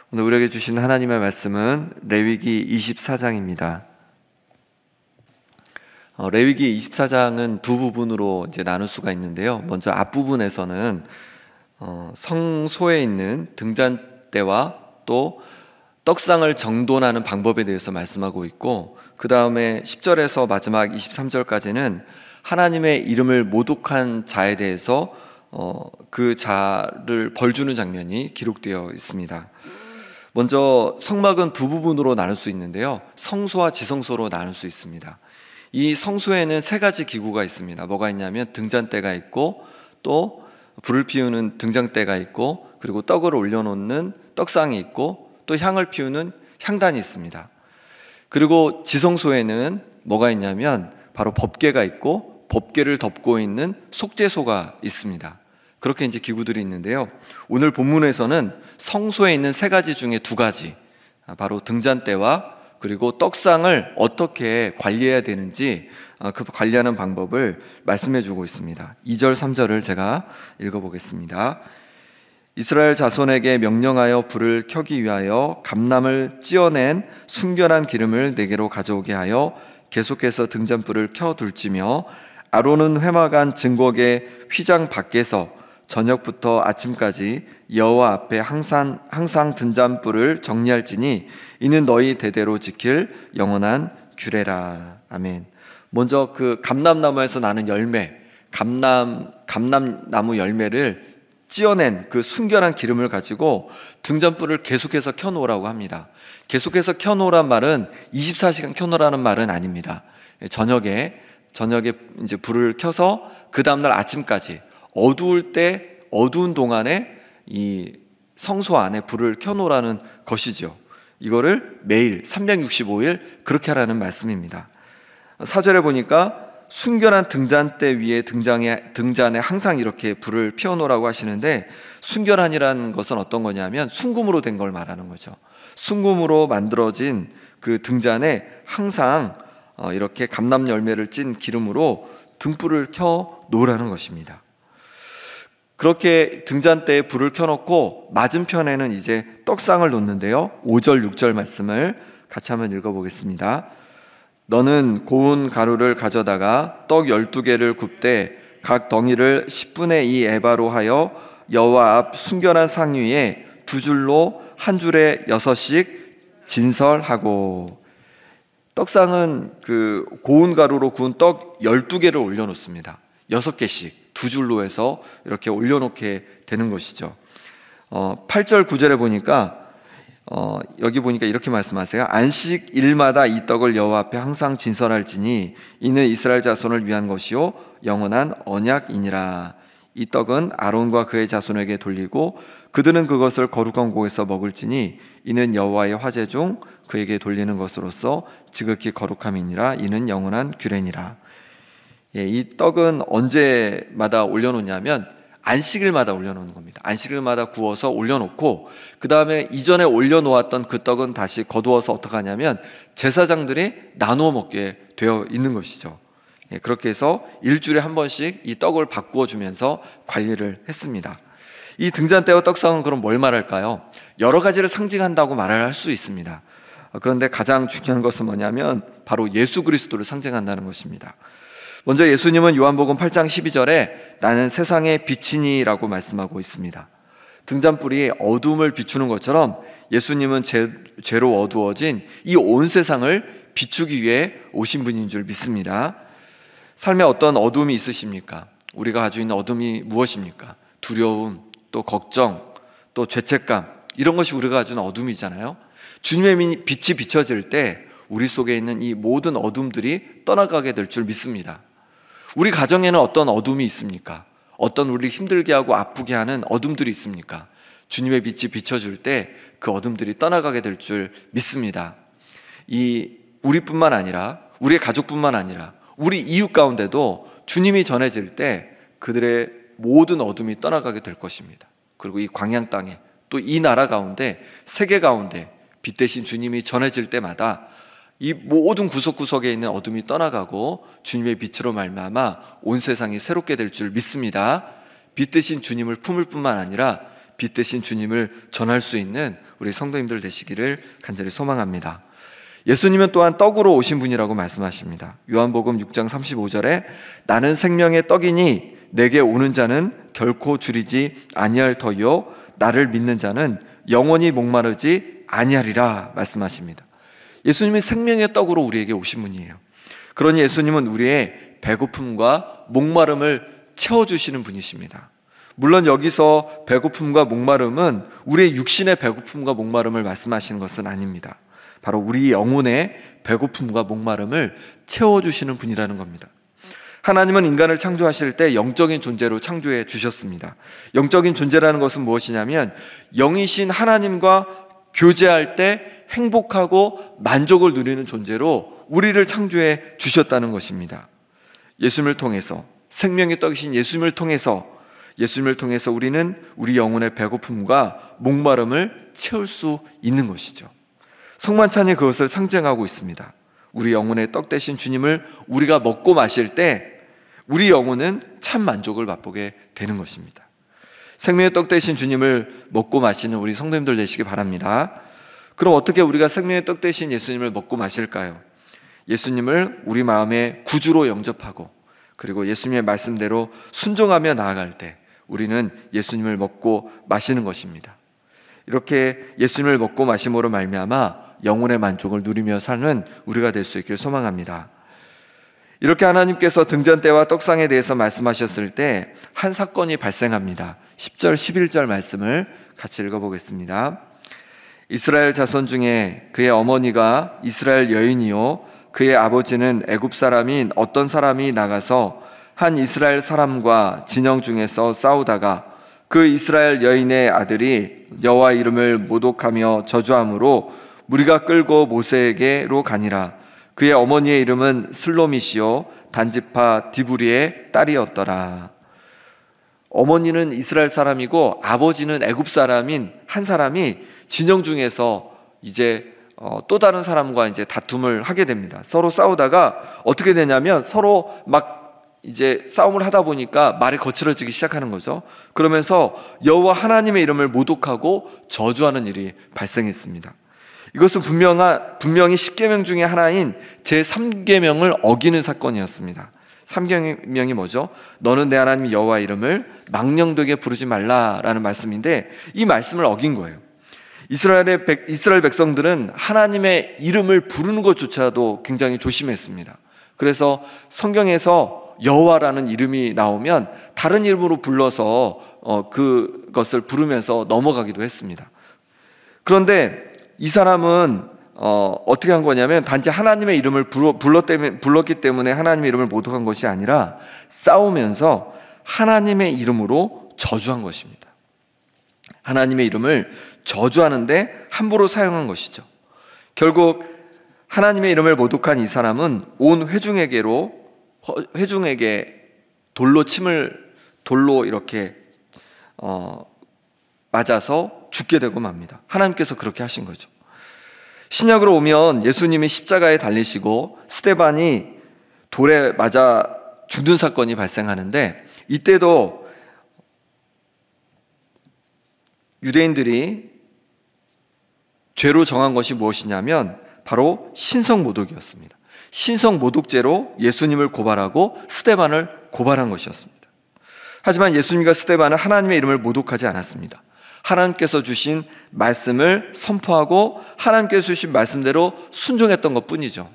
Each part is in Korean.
오늘 우리에게 주신 하나님의 말씀은 레위기 24장입니다. 레위기 24장은 두 부분으로 이제 나눌 수가 있는데요. 먼저 앞부분에서는 성소에 있는 등잔대와 또 떡상을 정돈하는 방법에 대해서 말씀하고 있고, 그 다음에 10절에서 마지막 23절까지는 하나님의 이름을 모독한 자에 대해서 그 자를 벌주는 장면이 기록되어 있습니다. 먼저 성막은 두 부분으로 나눌 수 있는데요, 성소와 지성소로 나눌 수 있습니다. 이 성소에는 세 가지 기구가 있습니다. 뭐가 있냐면 등잔대가 있고, 또 불을 피우는 등잔대가 있고, 그리고 떡을 올려놓는 떡상이 있고, 또 향을 피우는 향단이 있습니다. 그리고 지성소에는 뭐가 있냐면 바로 법궤가 있고, 법궤를 덮고 있는 속죄소가 있습니다. 그렇게 이제 기구들이 있는데요, 오늘 본문에서는 성소에 있는 세 가지 중에 두 가지, 바로 등잔대와 그리고 떡상을 어떻게 관리해야 되는지 그 관리하는 방법을 말씀해 주고 있습니다. 2절 3절을 제가 읽어보겠습니다. 이스라엘 자손에게 명령하여 불을 켜기 위하여 감람을 찧어낸 순결한 기름을 네게로 가져오게 하여 계속해서 등잔불을 켜둘지며, 아론은 회막안 증거계 휘장 밖에서 저녁부터 아침까지 여호와 앞에 항상 등잔불을 정리할지니 이는 너희 대대로 지킬 영원한 규례라. 아멘. 먼저 그 감람나무에서 나는 열매, 감람나무 열매를 찧어낸 그 순결한 기름을 가지고 등잔불을 계속해서 켜놓으라고 합니다. 계속해서 켜놓으란 말은 24시간 켜놓으라는 말은 아닙니다. 저녁에 이제 불을 켜서 그 다음날 아침까지 어두운 동안에 이 성소 안에 불을 켜놓으라는 것이죠. 이거를 매일 365일 그렇게 하라는 말씀입니다. 4절에 보니까 순결한 등잔대 위에 등잔에 항상 이렇게 불을 피워놓으라고 하시는데, 순결한이라는 것은 어떤 거냐면 순금으로 된 걸 말하는 거죠. 순금으로 만들어진 그 등잔에 항상 이렇게 감람 열매를 찐 기름으로 등불을 켜 놓으라는 것입니다. 그렇게 등잔대에 불을 켜놓고 맞은편에는 이제 떡상을 놓는데요, 5절 6절 말씀을 같이 한번 읽어보겠습니다. 너는 고운 가루를 가져다가 떡 12개를 굽되 각 덩이를 10분의 2 에바로 하여 여호와 앞 순결한 상 위에 두 줄로 한 줄에 6씩 진설하고. 떡상은 그 고운 가루로 구운 떡 12개를 올려놓습니다. 6개씩 두 줄로 해서 이렇게 올려놓게 되는 것이죠. 8절 9절에 보니까 여기 보니까 이렇게 말씀하세요. 안식일마다 이 떡을 여호와 앞에 항상 진설할지니 이는 이스라엘 자손을 위한 것이요 영원한 언약이니라. 이 떡은 아론과 그의 자손에게 돌리고 그들은 그것을 거룩한 곳에서 먹을지니 이는 여호와의 화제 중 그에게 돌리는 것으로서 지극히 거룩함이니라. 이는 영원한 규례니라. 이 떡은 언제마다 올려놓냐면 안식일마다 올려놓는 겁니다. 안식일마다 구워서 올려놓고, 그 다음에 이전에 올려놓았던 그 떡은 다시 거두어서 어떻게 하냐면 제사장들이 나누어 먹게 되어 있는 것이죠. 그렇게 해서 일주일에 한 번씩 이 떡을 바꾸어 주면서 관리를 했습니다. 이 등잔대와 떡상은 그럼 뭘 말할까요? 여러 가지를 상징한다고 말을 할 수 있습니다. 그런데 가장 중요한 것은 뭐냐면 바로 예수 그리스도를 상징한다는 것입니다. 먼저 예수님은 요한복음 8장 12절에 나는 세상의 빛이니라고 말씀하고 있습니다. 등잔불이 어둠을 비추는 것처럼 예수님은 죄로 어두워진 이 온 세상을 비추기 위해 오신 분인 줄 믿습니다. 삶에 어떤 어둠이 있으십니까? 우리가 가지고 있는 어둠이 무엇입니까? 두려움, 또 걱정, 또 죄책감, 이런 것이 우리가 가지고 있는 어둠이잖아요. 주님의 빛이 비춰질 때 우리 속에 있는 이 모든 어둠들이 떠나가게 될 줄 믿습니다. 우리 가정에는 어떤 어둠이 있습니까? 어떤 우리 힘들게 하고 아프게 하는 어둠들이 있습니까? 주님의 빛이 비춰줄 때 그 어둠들이 떠나가게 될 줄 믿습니다. 우리뿐만 아니라 우리의 가족뿐만 아니라 우리 이웃 가운데도 주님이 전해질 때 그들의 모든 어둠이 떠나가게 될 것입니다. 그리고 이 광야 땅에, 또 이 나라 가운데, 세계 가운데 빛 대신 주님이 전해질 때마다 이 모든 구석구석에 있는 어둠이 떠나가고 주님의 빛으로 말미암아 온 세상이 새롭게 될 줄 믿습니다. 빛 대신 주님을 품을 뿐만 아니라 빛 대신 주님을 전할 수 있는 우리 성도님들 되시기를 간절히 소망합니다. 예수님은 또한 떡으로 오신 분이라고 말씀하십니다. 요한복음 6장 35절에 나는 생명의 떡이니 내게 오는 자는 결코 줄이지 아니할 터이요 나를 믿는 자는 영원히 목마르지 아니하리라 말씀하십니다. 예수님이 생명의 떡으로 우리에게 오신 분이에요. 그러니 예수님은 우리의 배고픔과 목마름을 채워주시는 분이십니다. 물론 여기서 배고픔과 목마름은 우리의 육신의 배고픔과 목마름을 말씀하시는 것은 아닙니다. 바로 우리 영혼의 배고픔과 목마름을 채워주시는 분이라는 겁니다. 하나님은 인간을 창조하실 때 영적인 존재로 창조해 주셨습니다. 영적인 존재라는 것은 무엇이냐면 영이신 하나님과 교제할 때 행복하고 만족을 누리는 존재로 우리를 창조해 주셨다는 것입니다. 예수님을 통해서, 생명의 떡이신 예수님을 통해서 우리는 우리 영혼의 배고픔과 목마름을 채울 수 있는 것이죠. 성만찬이 그것을 상징하고 있습니다. 우리 영혼의 떡 대신 주님을 우리가 먹고 마실 때 우리 영혼은 참 만족을 맛보게 되는 것입니다. 생명의 떡 대신 주님을 먹고 마시는 우리 성도님들 되시기 바랍니다. 그럼 어떻게 우리가 생명의 떡 대신 예수님을 먹고 마실까요? 예수님을 우리 마음의 구주로 영접하고 그리고 예수님의 말씀대로 순종하며 나아갈 때 우리는 예수님을 먹고 마시는 것입니다. 이렇게 예수님을 먹고 마심으로 말미암아 영혼의 만족을 누리며 사는 우리가 될 수 있기를 소망합니다. 이렇게 하나님께서 등잔대와 떡상에 대해서 말씀하셨을 때 한 사건이 발생합니다. 10절 11절 말씀을 같이 읽어보겠습니다. 이스라엘 자손 중에 그의 어머니가 이스라엘 여인이요 그의 아버지는 애굽 사람인 어떤 사람이 나가서 한 이스라엘 사람과 진영 중에서 싸우다가 그 이스라엘 여인의 아들이 여호와 이름을 모독하며 저주함으로 무리가 끌고 모세에게로 가니라. 그의 어머니의 이름은 슬로미시요 단지파 디브리의 딸이었더라. 어머니는 이스라엘 사람이고 아버지는 애굽 사람인 한 사람이 진영 중에서 이제 또 다른 사람과 이제 다툼을 하게 됩니다. 서로 싸우다가 어떻게 되냐면 서로 막 이제 싸움을 하다 보니까 말이 거칠어지기 시작하는 거죠. 그러면서 여호와 하나님의 이름을 모독하고 저주하는 일이 발생했습니다. 이것은 분명히 10계명 중에 하나인 제3계명을 어기는 사건이었습니다. 3계명이 뭐죠? 너는 내 하나님 여호와 이름을 망령되게 부르지 말라라는 말씀인데 이 말씀을 어긴 거예요. 이스라엘 백성들은 하나님의 이름을 부르는 것조차도 굉장히 조심했습니다. 그래서 성경에서 여호와라는 이름이 나오면 다른 이름으로 불러서 그것을 부르면서 넘어가기도 했습니다. 그런데 이 사람은 어떻게 한 거냐면 단지 하나님의 이름을 불렀기 때문에 하나님의 이름을 모독한 것이 아니라 싸우면서 하나님의 이름으로 저주한 것입니다. 하나님의 이름을 저주하는데 함부로 사용한 것이죠. 결국 하나님의 이름을 모독한 이 사람은 온 회중에게 돌로 이렇게 맞아서 죽게 되고 맙니다. 하나님께서 그렇게 하신 거죠. 신약으로 오면 예수님이 십자가에 달리시고 스데반이 돌에 맞아 죽는 사건이 발생하는데 이때도 유대인들이 죄로 정한 것이 무엇이냐면 바로 신성모독이었습니다. 신성모독죄로 예수님을 고발하고 스데반을 고발한 것이었습니다. 하지만 예수님과 스데반은 하나님의 이름을 모독하지 않았습니다. 하나님께서 주신 말씀을 선포하고 하나님께서 주신 말씀대로 순종했던 것뿐이죠.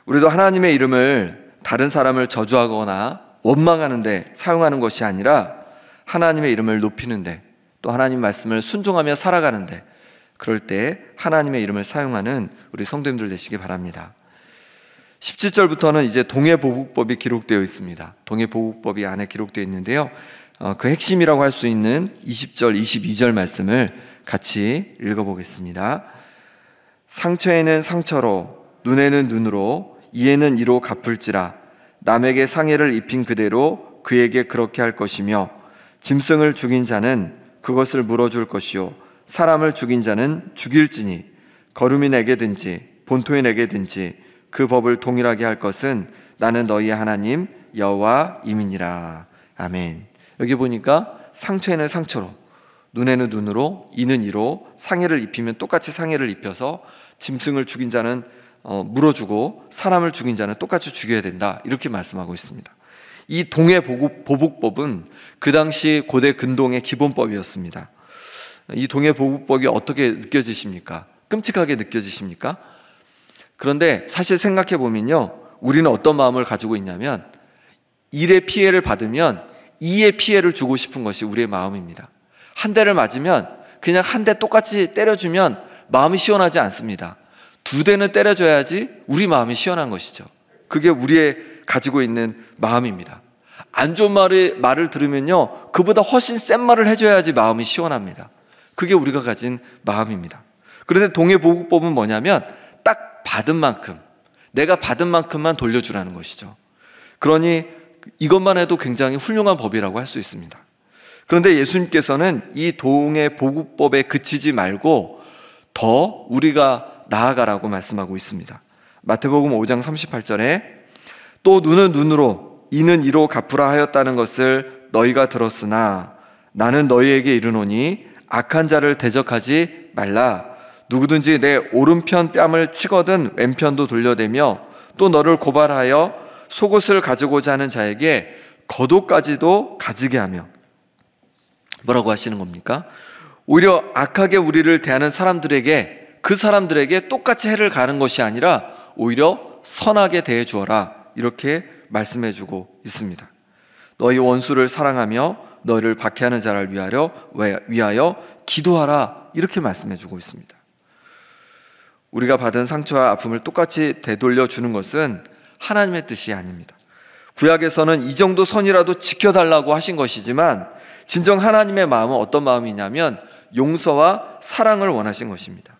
우리도 하나님의 이름을 다른 사람을 저주하거나 원망하는 데 사용하는 것이 아니라 하나님의 이름을 높이는 데 또 하나님 말씀을 순종하며 살아가는 데 그럴 때 하나님의 이름을 사용하는 우리 성도님들 되시기 바랍니다. 17절부터는 이제 동해보복법이 기록되어 있습니다. 동해보복법이 안에 기록되어 있는데요. 그 핵심이라고 할 수 있는 20절, 22절 말씀을 같이 읽어보겠습니다. 상처에는 상처로, 눈에는 눈으로, 이에는 이로 갚을지라. 남에게 상해를 입힌 그대로 그에게 그렇게 할 것이며 짐승을 죽인 자는 그것을 물어줄 것이요 사람을 죽인 자는 죽일지니 거루민에게든지 본토인에게든지 그 법을 동일하게 할 것은 나는 너희의 하나님 여호와임이니라. 아멘. 여기 보니까 상처에는 상처로, 눈에는 눈으로, 이는 이로, 상해를 입히면 똑같이 상해를 입혀서 짐승을 죽인 자는 물어주고 사람을 죽인 자는 똑같이 죽여야 된다, 이렇게 말씀하고 있습니다. 이 동해 보복법은 그 당시 고대 근동의 기본법이었습니다. 이 동해 보복법이 어떻게 느껴지십니까? 끔찍하게 느껴지십니까? 그런데 사실 생각해 보면요, 우리는 어떤 마음을 가지고 있냐면 1의 피해를 받으면 2의 피해를 주고 싶은 것이 우리의 마음입니다. 한 대를 맞으면 그냥 한 대 똑같이 때려주면 마음이 시원하지 않습니다. 2대는 때려줘야지 우리 마음이 시원한 것이죠. 그게 우리의 가지고 있는 마음입니다. 안 좋은 말을 들으면요, 그보다 훨씬 센 말을 해줘야지 마음이 시원합니다. 그게 우리가 가진 마음입니다. 그런데 동해보국법은 뭐냐면 딱 받은 만큼, 내가 받은 만큼만 돌려주라는 것이죠. 그러니 이것만 해도 굉장히 훌륭한 법이라고 할 수 있습니다. 그런데 예수님께서는 이 동해보국법에 그치지 말고 더 우리가 나아가라고 말씀하고 있습니다. 마태복음 5장 38절에 또 눈은 눈으로, 이는 이로 갚으라 하였다는 것을 너희가 들었으나 나는 너희에게 이르노니 악한 자를 대적하지 말라. 누구든지 내 오른편 뺨을 치거든 왼편도 돌려대며 또 너를 고발하여 속옷을 가지고자 하는 자에게 겉옷까지도 가지게 하며. 뭐라고 하시는 겁니까? 오히려 악하게 우리를 대하는 사람들에게, 그 사람들에게 똑같이 해를 가는 것이 아니라 오히려 선하게 대해 주어라, 이렇게 말씀해 주고 있습니다. 너희 원수를 사랑하며 너희를 박해하는 자를 위하여 기도하라, 이렇게 말씀해 주고 있습니다. 우리가 받은 상처와 아픔을 똑같이 되돌려 주는 것은 하나님의 뜻이 아닙니다. 구약에서는 이 정도 선이라도 지켜달라고 하신 것이지만 진정 하나님의 마음은 어떤 마음이냐면 용서와 사랑을 원하신 것입니다.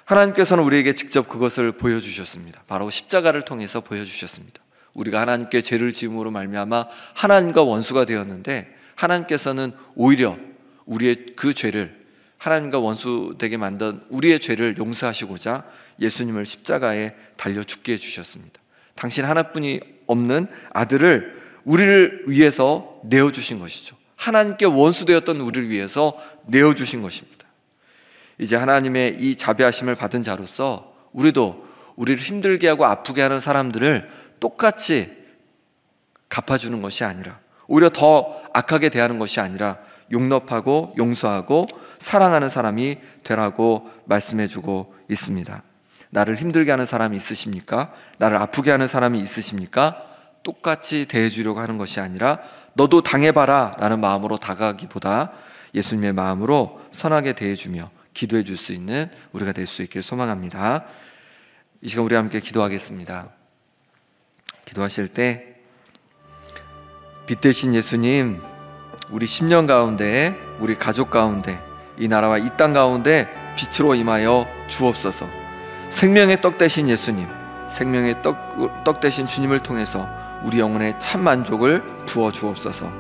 하나님께서는 우리에게 직접 그것을 보여주셨습니다. 바로 십자가를 통해서 보여주셨습니다. 우리가 하나님께 죄를 지음으로 말미암아 하나님과 원수가 되었는데 하나님께서는 오히려 우리의 그 죄를, 하나님과 원수되게 만든 우리의 죄를 용서하시고자 예수님을 십자가에 달려 죽게 해주셨습니다. 당신 하나뿐이 없는 아들을 우리를 위해서 내어주신 것이죠. 하나님께 원수되었던 우리를 위해서 내어주신 것입니다. 이제 하나님의 이 자비하심을 받은 자로서 우리도 우리를 힘들게 하고 아프게 하는 사람들을 똑같이 갚아주는 것이 아니라, 오히려 더 악하게 대하는 것이 아니라 용납하고 용서하고 사랑하는 사람이 되라고 말씀해주고 있습니다. 나를 힘들게 하는 사람이 있으십니까? 나를 아프게 하는 사람이 있으십니까? 똑같이 대해주려고 하는 것이 아니라 너도 당해봐라 라는 마음으로 다가가기보다 예수님의 마음으로 선하게 대해주며 기도해 줄 수 있는 우리가 될 수 있길 소망합니다. 이 시간 우리 함께 기도하겠습니다. 기도하실 때 빛 대신 예수님, 우리 10년 가운데, 우리 가족 가운데, 이 나라와 이 땅 가운데 빛으로 임하여 주옵소서. 생명의 떡 대신 예수님, 생명의 떡 대신 주님을 통해서 우리 영혼에 참 만족을 부어 주옵소서.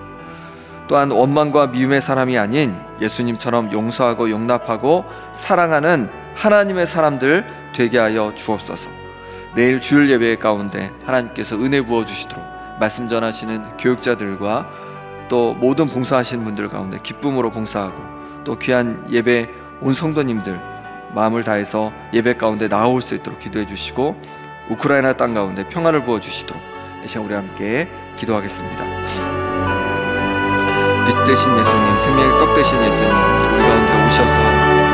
또한 원망과 미움의 사람이 아닌 예수님처럼 용서하고 용납하고 사랑하는 하나님의 사람들 되게 하여 주옵소서. 내일 주일 예배 가운데 하나님께서 은혜 부어주시도록 말씀 전하시는 교육자들과 또 모든 봉사하시는 분들 가운데 기쁨으로 봉사하고 또 귀한 예배 온 성도님들 마음을 다해서 예배 가운데 나올 수 있도록 기도해 주시고 우크라이나 땅 가운데 평화를 부어주시도록 이 시간 우리 함께 기도하겠습니다. 빛 대신 예수님, 생명의 떡 대신 예수님, 우리 가운데 오셔서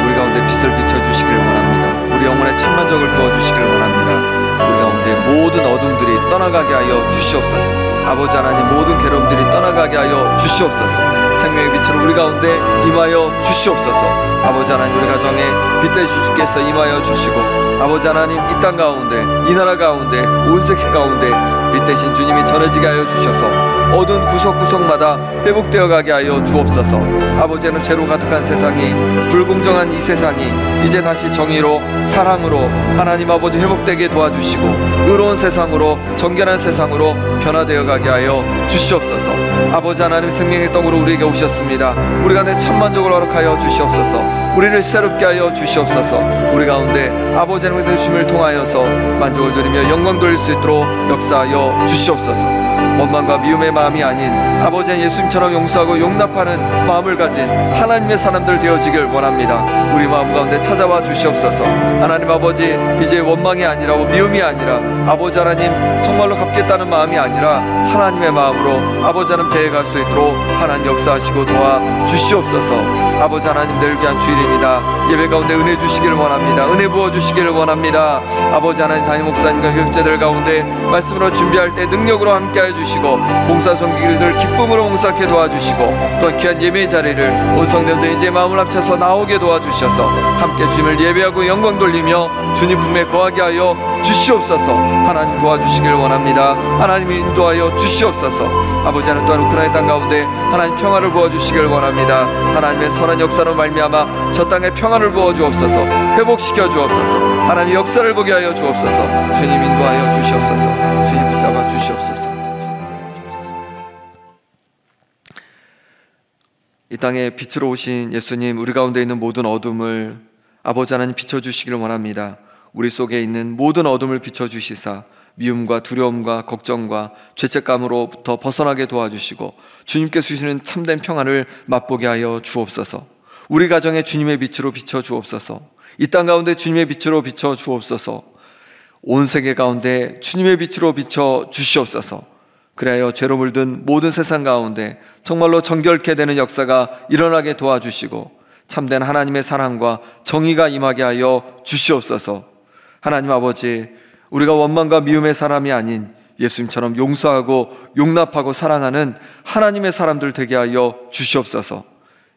우리 가운데 빛을 비춰주시길 원합니다. 우리 영혼에 참만족을 부어주시길 원합니다. 우리 가운데 모든 어둠들이 떠나가게 하여 주시옵소서. 아버지 하나님, 모든 괴로움들이 떠나가게 하여 주시옵소서. 생명의 빛으로 우리 가운데 임하여 주시옵소서. 아버지 하나님, 우리 가정에 빛 대신 주께서 임하여 주시고 아버지 하나님, 이 땅 가운데, 이 나라 가운데, 온 세계 가운데 빛 대신 주님이 전해지게 하여 주셔서 어두운 구석구석마다 회복되어 가게 하여 주옵소서. 아버지는 죄로 가득한 세상이, 불공정한 이 세상이 이제 다시 정의로 사랑으로 하나님 아버지 회복되게 도와주시고 의로운 세상으로, 정결한 세상으로 변화되어 가게 하여 주시옵소서. 아버지 하나님, 생명의 떡으로 우리에게 오셨습니다. 우리 가운데 참만족을 허락하여 주시옵소서. 우리를 새롭게 하여 주시옵소서. 우리 가운데 아버지 하나님의 주심을 통하여서 만족을 드리며 영광 돌릴 수 있도록 역사하여 주시옵소서. 원망과 미움의 마음이 아닌 아버지 예수님처럼 용서하고 용납하는 마음을 가진 하나님의 사람들 되어지길 원합니다. 우리 마음 가운데 찾아와 주시옵소서. 하나님 아버지, 이제 원망이 아니라 미움이 아니라 아버지 하나님 정말로 갚겠다는 마음이 아니라 하나님의 마음으로 아버지 하나님 대해갈 수 있도록 하나님 역사하시고 도와 주시옵소서. 아버지 하나님, 늘 귀한 주일입니다. 예배 가운데 은혜 주시기를 원합니다. 은혜 부어주시기를 원합니다. 아버지 하나님, 담임 목사님과 교육자들 가운데 말씀으로 준비할 때 능력으로 함께해 주시고 봉사 섬기기를 기쁨으로 봉사하게 도와주시고 또 귀한 예배 자리를 온 성도님들 이제 마음을 합쳐서 나오게 도와주셔서 함께 주님을 예배하고 영광 돌리며 주님 품에 거하게 하여 주시옵소서. 하나님 도와주시길 원합니다. 하나님 인도하여 주시옵소서. 아버지 하나님, 또한 우크라이나 땅 가운데 하나님 평화를 부어주시길 원합니다. 하나님의 선한 역사로 말미암아 저 땅에 평화를 부어주옵소서. 회복시켜 주옵소서. 하나님 역사를 보게 하여 주옵소서. 주님 인도하여 주시옵소서. 주님 붙잡아 주시옵소서. 이 땅에 빛으로 오신 예수님, 우리 가운데 있는 모든 어둠을 아버지 하나님 비춰주시기를 원합니다. 우리 속에 있는 모든 어둠을 비춰주시사 미움과 두려움과 걱정과 죄책감으로부터 벗어나게 도와주시고 주님께서 주시는 참된 평안을 맛보게 하여 주옵소서. 우리 가정에 주님의 빛으로 비춰 주옵소서. 이 땅 가운데 주님의 빛으로 비춰 주옵소서. 온 세계 가운데 주님의 빛으로 비춰 주시옵소서. 그래야 죄로 물든 모든 세상 가운데 정말로 정결케 되는 역사가 일어나게 도와주시고 참된 하나님의 사랑과 정의가 임하게 하여 주시옵소서. 하나님 아버지, 우리가 원망과 미움의 사람이 아닌 예수님처럼 용서하고 용납하고 사랑하는 하나님의 사람들 되게 하여 주시옵소서.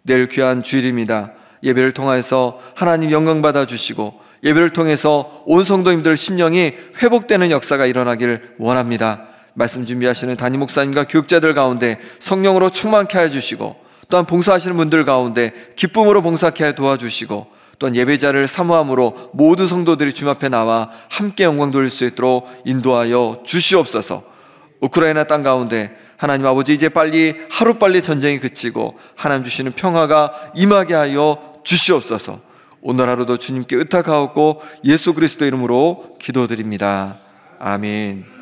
내일 귀한 주일입니다. 예배를 통해서 하나님 영광 받아 주시고 예배를 통해서 온 성도님들 심령이 회복되는 역사가 일어나길 원합니다. 말씀 준비하시는 담임 목사님과 교육자들 가운데 성령으로 충만케 해주시고 또한 봉사하시는 분들 가운데 기쁨으로 봉사케 도와주시고 또한 예배자를 사모함으로 모든 성도들이 주님 앞에 나와 함께 영광 돌릴 수 있도록 인도하여 주시옵소서. 우크라이나 땅 가운데 하나님 아버지, 이제 빨리 하루빨리 전쟁이 그치고 하나님 주시는 평화가 임하게 하여 주시옵소서. 오늘 하루도 주님께 의탁하옵고 예수 그리스도 이름으로 기도드립니다. 아멘.